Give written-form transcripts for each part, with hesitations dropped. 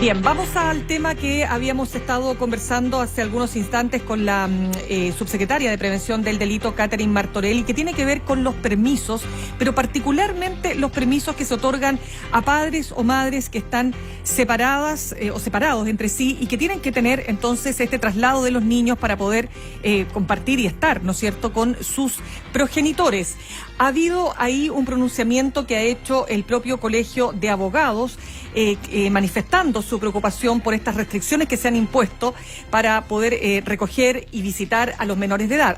Bien, vamos al tema que habíamos estado conversando hace algunos instantes con la subsecretaria de Prevención del Delito, Catherine Martorell, que tiene que ver con los permisos, pero particularmente los permisos que se otorgan a padres o madres que están separadas o separados entre sí y que tienen que tener entonces este traslado de los niños para poder compartir y estar, ¿no es cierto?, con sus progenitores. Ha habido ahí un pronunciamiento que ha hecho el propio Colegio de Abogados manifestando su preocupación por estas restricciones que se han impuesto para poder recoger y visitar a los menores de edad.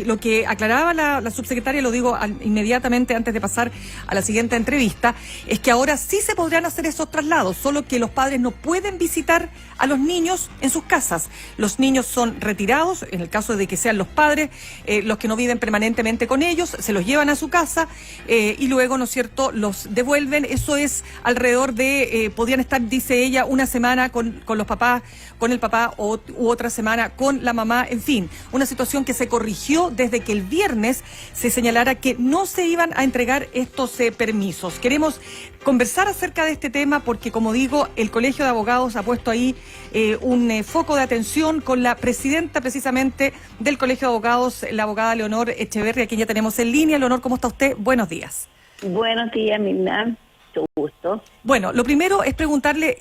Lo que aclaraba la subsecretaria, lo digo inmediatamente antes de pasar a la siguiente entrevista, es que ahora sí se podrán hacer esos traslados, solo que los padres no pueden visitar a los niños en sus casas. Los niños son retirados, en el caso de que sean los padres, los que no viven permanentemente con ellos, se los llevan a su casa y luego, ¿no es cierto?, los devuelven. Eso es alrededor de, podrían estar, dice ella, una semana con los papás, con el papá u otra semana con la mamá, en fin, una situación que se corrigió desde que el viernes se señalara que no se iban a entregar estos permisos. Queremos conversar acerca de este tema porque, como digo, el Colegio de Abogados ha puesto ahí un foco de atención con la presidenta precisamente del Colegio de Abogados, la abogada Leonor Echeverri, a quien ya tenemos en línea. Leonor, ¿cómo está usted? Buenos días. Buenos días, Mirna. Mucho gusto. Bueno, lo primero es preguntarle,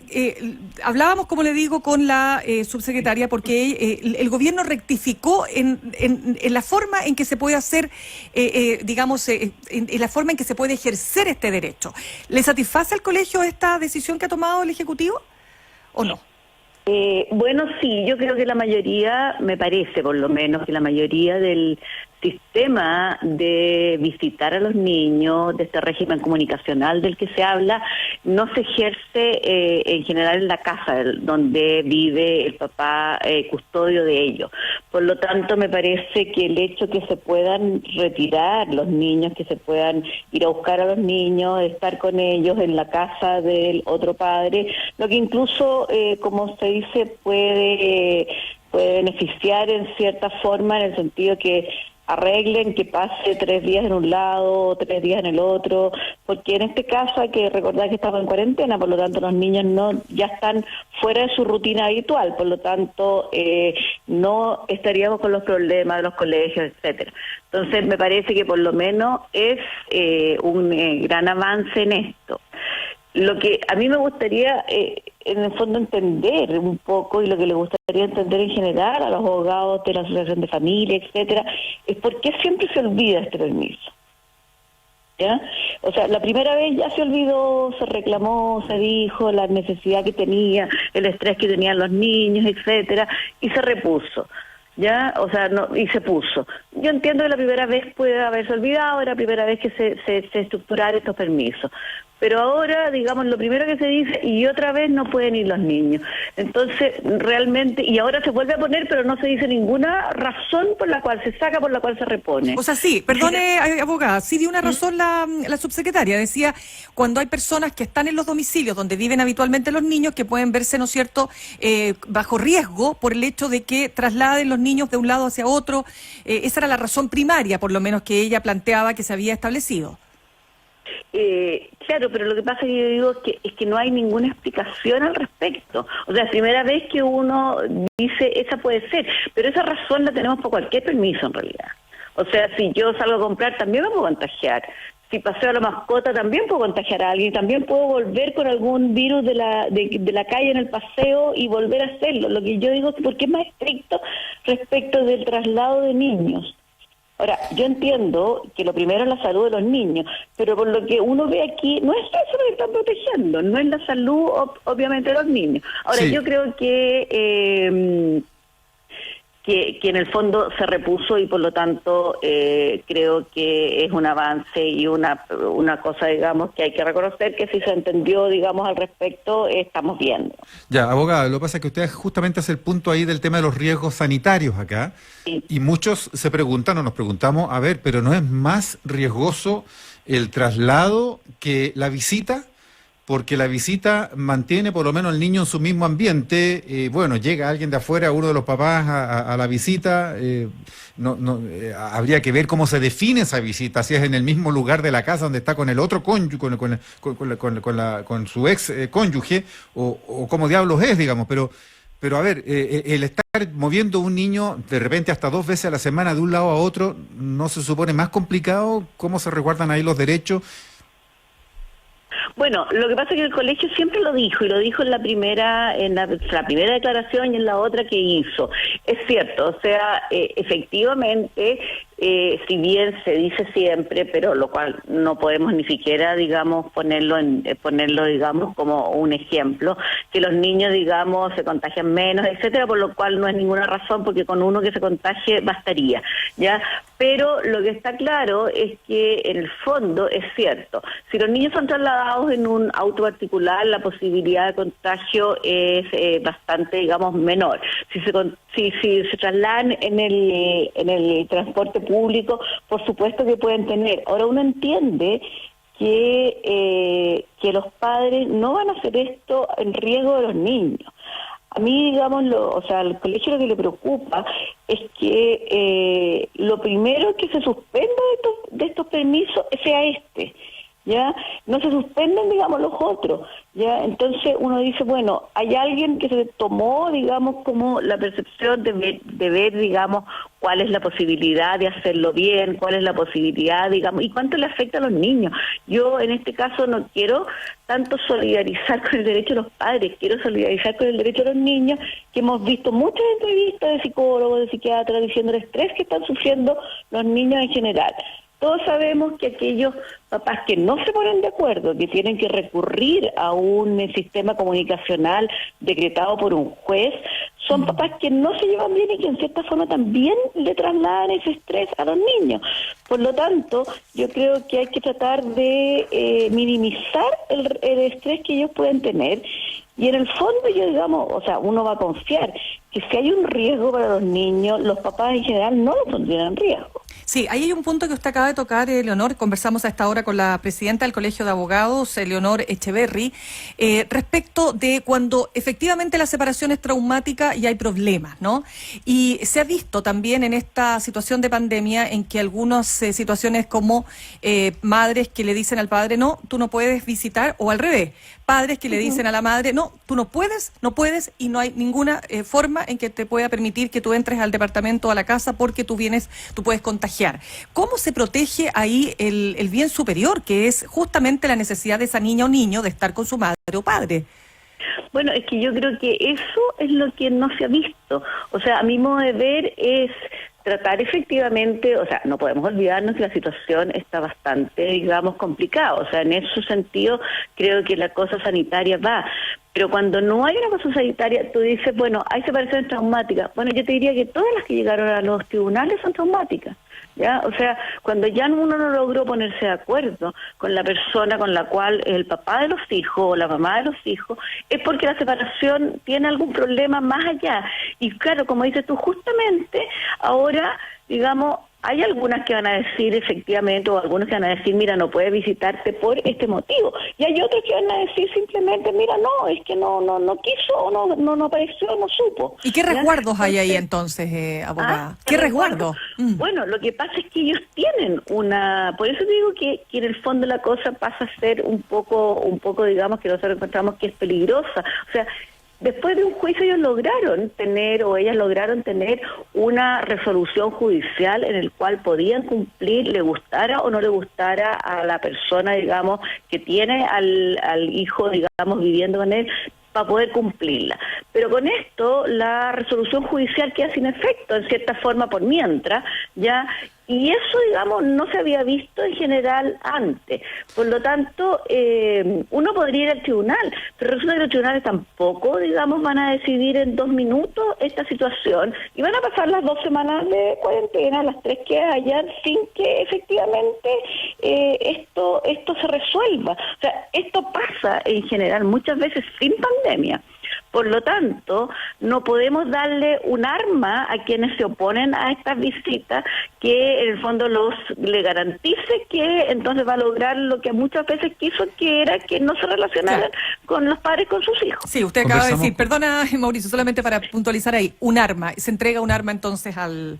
hablábamos, como le digo, con la subsecretaria, porque el gobierno rectificó en la forma en que se puede hacer, digamos, en la forma en que se puede ejercer este derecho. ¿Le satisface al colegio esta decisión que ha tomado el Ejecutivo o no? Bueno, sí, yo creo que la mayoría, me parece por lo menos, que la mayoría del sistema de visitar a los niños, de este régimen comunicacional del que se habla, no se ejerce en general en la casa donde vive el papá custodio de ellos. Por lo tanto, me parece que el hecho que se puedan retirar los niños, que se puedan ir a buscar a los niños, estar con ellos en la casa del otro padre, lo que incluso, como se dice, puede beneficiar en cierta forma, en el sentido que arreglen que pase 3 días en un lado, 3 días en el otro, porque en este caso hay que recordar que estamos en cuarentena, por lo tanto los niños ya están fuera de su rutina habitual, por lo tanto no estaríamos con los problemas de los colegios, etcétera. Entonces me parece que por lo menos es un gran avance en esto. Lo que a mí me gustaría, en el fondo, entender un poco, y lo que le gustaría entender en general a los abogados de la Asociación de Familia, etcétera, es por qué siempre se olvida este permiso. ¿Ya? O sea, la primera vez ya se olvidó, se reclamó, se dijo la necesidad que tenía, el estrés que tenían los niños, etcétera, y se repuso. ¿Ya? O sea, no, y se puso. Yo entiendo que la primera vez puede haberse olvidado, era la primera vez que se estructuraron estos permisos. Pero ahora, digamos, lo primero que se dice, y otra vez no pueden ir los niños. Entonces, realmente, y ahora se vuelve a poner, pero no se dice ninguna razón por la cual se saca, por la cual se repone. O sea, sí, perdone, abogada, sí dio una razón la subsecretaria. Decía, cuando hay personas que están en los domicilios donde viven habitualmente los niños, que pueden verse, ¿no es cierto?, bajo riesgo por el hecho de que trasladen los niños de un lado hacia otro. Esa era la razón primaria, por lo menos, que ella planteaba que se había establecido. Claro, pero lo que pasa es que yo digo es que no hay ninguna explicación al respecto. O sea, es la primera vez que uno dice, esa puede ser, pero esa razón la tenemos por cualquier permiso en realidad. O sea, si yo salgo a comprar también me puedo contagiar. Si paseo a la mascota también puedo contagiar a alguien, también puedo volver con algún virus de la calle en el paseo y volver a hacerlo. Lo que yo digo es que porque es más estricto respecto del traslado de niños. Ahora, yo entiendo que lo primero es la salud de los niños, pero por lo que uno ve aquí, no es eso lo que están protegiendo, no es la salud, obviamente, de los niños. Ahora, sí, yo creo que en el fondo se repuso y por lo tanto creo que es un avance y una cosa, digamos, que hay que reconocer que si se entendió, digamos, al respecto, estamos viendo. Ya, abogada, lo que pasa es que usted justamente hace el punto ahí del tema de los riesgos sanitarios acá, sí, y muchos se preguntan o nos preguntamos, a ver, pero ¿no es más riesgoso el traslado que la visita? porque la visita mantiene por lo menos al niño en su mismo ambiente. Bueno, llega alguien de afuera, uno de los papás a la visita, habría que ver cómo se define esa visita, si es en el mismo lugar de la casa donde está con el otro cónyuge, con su ex cónyuge, o cómo diablos es, digamos, pero a ver, el estar moviendo un niño de repente hasta 2 veces a la semana de un lado a otro, ¿no se supone más complicado? ¿Cómo se resguardan ahí los derechos? Bueno, lo que pasa es que el colegio siempre lo dijo, y lo dijo en la primera declaración y en la otra que hizo. Es cierto, o sea, efectivamente, si bien se dice siempre, pero lo cual no podemos ni siquiera, digamos, ponerlo, digamos, como un ejemplo, que los niños, digamos, se contagian menos, etcétera, por lo cual no es ninguna razón, porque con uno que se contagie bastaría, ¿ya? Pero lo que está claro es que en el fondo es cierto, si los niños son trasladados en un auto particular, la posibilidad de contagio es bastante, digamos, menor. Si se trasladan en el transporte público, por supuesto que pueden tener. Ahora uno entiende que los padres no van a hacer esto en riesgo de los niños. A mí, digamos, al colegio lo que le preocupa es que lo primero que se suspenda de estos permisos sea este, ¿ya? No se suspenden, digamos, los otros, ¿ya? Entonces uno dice, bueno, hay alguien que se tomó, digamos, como la percepción de ver, digamos, cuál es la posibilidad de hacerlo bien, cuál es la posibilidad, digamos, y cuánto le afecta a los niños. Yo, en este caso, no quiero tanto solidarizar con el derecho de los padres, quiero solidarizar con el derecho de los niños, que hemos visto muchas entrevistas de psicólogos, de psiquiatras, diciendo el estrés que están sufriendo los niños en general. Todos sabemos que aquellos papás que no se ponen de acuerdo, que tienen que recurrir a un sistema comunicacional decretado por un juez, son papás que no se llevan bien y que en cierta forma también le trasladan ese estrés a los niños. Por lo tanto, yo creo que hay que tratar de minimizar el estrés que ellos pueden tener. Y en el fondo, uno va a confiar que si hay un riesgo para los niños, los papás en general no lo pondrían en riesgo. Sí, ahí hay un punto que usted acaba de tocar, Leonor. Conversamos a esta hora con la presidenta del Colegio de Abogados, Leonor Echeverry, respecto de cuando efectivamente la separación es traumática y hay problemas, ¿no? Y se ha visto también en esta situación de pandemia en que algunas situaciones como madres que le dicen al padre, no, tú no puedes visitar, o al revés, padres que le dicen a la madre, no, tú no puedes, y no hay ninguna forma en que te pueda permitir que tú entres al departamento o a la casa porque tú puedes contagiar. ¿Cómo se protege ahí el bien superior, que es justamente la necesidad de esa niña o niño de estar con su madre o padre? Bueno, es que yo creo que eso es lo que no se ha visto. O sea, a mi modo de ver es tratar efectivamente, o sea, no podemos olvidarnos que la situación está bastante, digamos, complicada. O sea, en ese sentido creo que la cosa sanitaria va. Pero cuando no hay una cosa sanitaria, tú dices, bueno, hay separaciones traumáticas. Bueno, yo te diría que todas las que llegaron a los tribunales son traumáticas, ¿ya? O sea, cuando ya uno no logró ponerse de acuerdo con la persona con la cual el papá de los hijos o la mamá de los hijos, es porque la separación tiene algún problema más allá. Y claro, como dices tú, justamente ahora, digamos, hay algunas que van a decir efectivamente, o algunos que van a decir, mira, no puedes visitarte por este motivo. Y hay otros que van a decir simplemente, mira, no, es que no quiso, o no apareció, no supo. ¿Y qué resguardos hay ahí entonces, abogada? ¿Qué resguardo? Bueno, lo que pasa es que ellos tienen por eso digo que en el fondo la cosa pasa a ser un poco, digamos, que nosotros encontramos que es peligrosa. O sea, después de un juicio ellas lograron tener una resolución judicial en el cual podían cumplir, le gustara o no le gustara a la persona, digamos, que tiene al hijo, digamos, viviendo con él, para poder cumplirla. Pero con esto la resolución judicial queda sin efecto, en cierta forma, por mientras, ¿ya? Y eso, digamos, no se había visto en general antes. Por lo tanto, uno podría ir al tribunal, pero resulta que los tribunales tampoco, digamos, van a decidir en 2 minutos esta situación y van a pasar las 2 semanas de cuarentena, las 3 que hayan, sin que efectivamente esto se resuelva. O sea, esto pasa en general muchas veces sin pandemia. Por lo tanto, no podemos darle un arma a quienes se oponen a estas visitas que en el fondo le garantice que entonces va a lograr lo que muchas veces quiso, que era que no se relacionaran con los padres con sus hijos. Sí, usted acaba de decir, perdona Mauricio, solamente para puntualizar ahí, un arma, se entrega un arma entonces al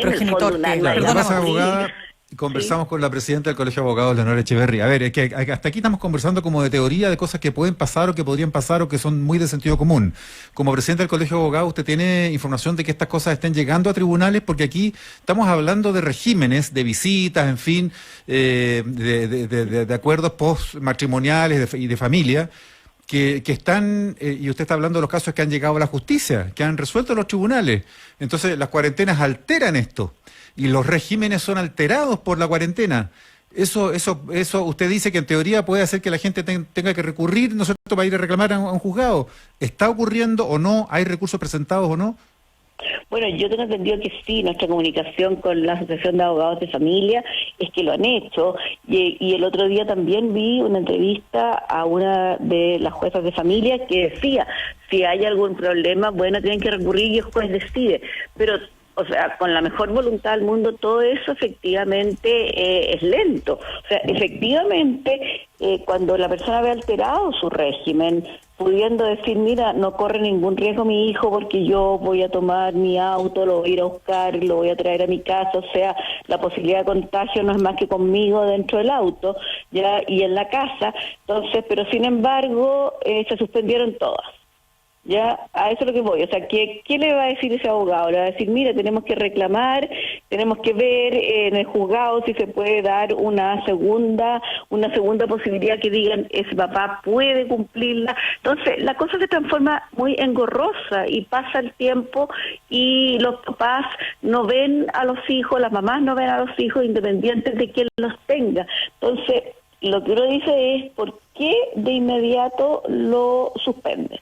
progenitor. Abogada, conversamos con la presidenta del Colegio de Abogados, Leonor Echeverry. A ver, es que hasta aquí estamos conversando como de teoría de cosas que pueden pasar o que podrían pasar o que son muy de sentido común. Como presidenta del Colegio de Abogados, ¿usted tiene información de que estas cosas estén llegando a tribunales? Porque aquí estamos hablando de regímenes, de visitas, en fin, de acuerdos postmatrimoniales y de familia, que están, y usted está hablando de los casos que han llegado a la justicia, que han resuelto los tribunales. Entonces, las cuarentenas alteran esto, y los regímenes son alterados por la cuarentena. Eso usted dice que en teoría puede hacer que la gente tenga que recurrir, ¿no es cierto?, para ir a reclamar a un juzgado. ¿Está ocurriendo o no? ¿Hay recursos presentados o no? Bueno, yo tengo entendido que sí, nuestra comunicación con la Asociación de Abogados de Familia es que lo han hecho, y el otro día también vi una entrevista a una de las juezas de familia que decía, si hay algún problema, bueno, tienen que recurrir y el juez decide, pero o sea, con la mejor voluntad del mundo, todo eso efectivamente es lento. O sea, efectivamente, cuando la persona ve alterado su régimen, pudiendo decir, mira, no corre ningún riesgo mi hijo porque yo voy a tomar mi auto, lo voy a ir a buscar, lo voy a traer a mi casa, o sea, la posibilidad de contagio no es más que conmigo dentro del auto, ya, y en la casa. Entonces, pero sin embargo, se suspendieron todas. Ya, a eso es lo que voy. O sea, ¿qué le va a decir ese abogado? Le va a decir, mira, tenemos que reclamar, tenemos que ver en el juzgado si se puede dar una segunda posibilidad que digan, ese papá puede cumplirla. Entonces, la cosa se transforma muy engorrosa y pasa el tiempo y los papás no ven a los hijos, las mamás no ven a los hijos independientes de quién los tenga. Entonces, lo que uno dice es, ¿por qué de inmediato lo suspenden?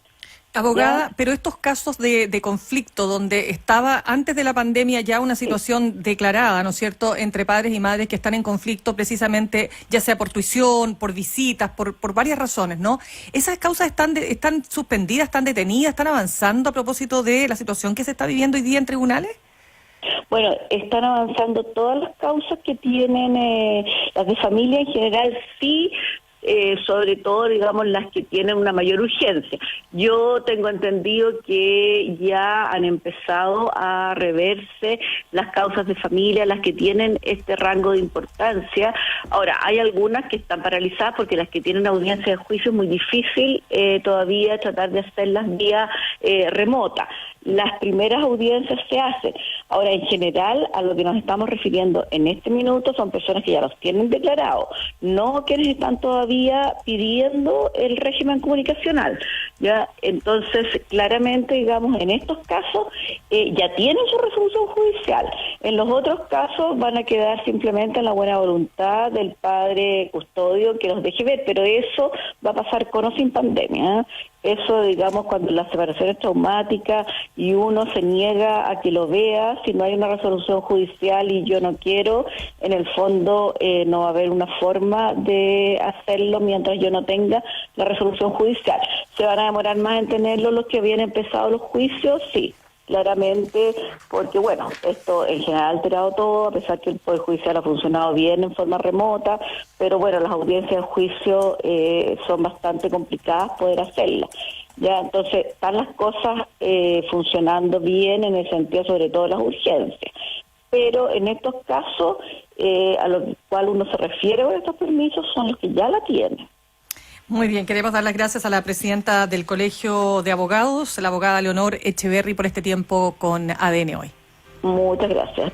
Abogada, pero estos casos de conflicto donde estaba antes de la pandemia ya una situación declarada, ¿no es cierto?, entre padres y madres que están en conflicto precisamente, ya sea por tuición, por visitas, por varias razones, ¿no? ¿Esas causas están suspendidas, están detenidas, están avanzando a propósito de la situación que se está viviendo hoy día en tribunales? Bueno, están avanzando todas las causas que tienen las de familia en general, sí. Sobre todo, digamos, las que tienen una mayor urgencia. Yo tengo entendido que ya han empezado a reverse las causas de familia, las que tienen este rango de importancia. Ahora, hay algunas que están paralizadas porque las que tienen audiencia de juicio es muy difícil todavía tratar de hacerlas vía remota. Las primeras audiencias se hacen. Ahora, en general, a lo que nos estamos refiriendo en este minuto son personas que ya los tienen declarados, no quienes están todavía pidiendo el régimen comunicacional. Ya, entonces, claramente, digamos, en estos casos ya tienen su resolución judicial. En los otros casos van a quedar simplemente en la buena voluntad del padre custodio que los deje ver, pero eso va a pasar con o sin pandemia, ¿eh? Eso, digamos, cuando la separación es traumática y uno se niega a que lo vea, si no hay una resolución judicial y yo no quiero, en el fondo no va a haber una forma de hacerlo mientras yo no tenga la resolución judicial. ¿Se van a demorar más en tenerlo los que habían empezado los juicios? Sí, claramente, porque bueno, esto en general ha alterado todo, a pesar que el Poder Judicial ha funcionado bien en forma remota, pero bueno, las audiencias de juicio son bastante complicadas poder hacerlas. Ya, entonces están las cosas funcionando bien en el sentido sobre todo de las urgencias, pero en estos casos a lo cual uno se refiere con estos permisos son los que ya la tienen. Muy bien, queremos dar las gracias a la presidenta del Colegio de Abogados, la abogada Leonor Echeverry, por este tiempo con ADN Hoy. Muchas gracias.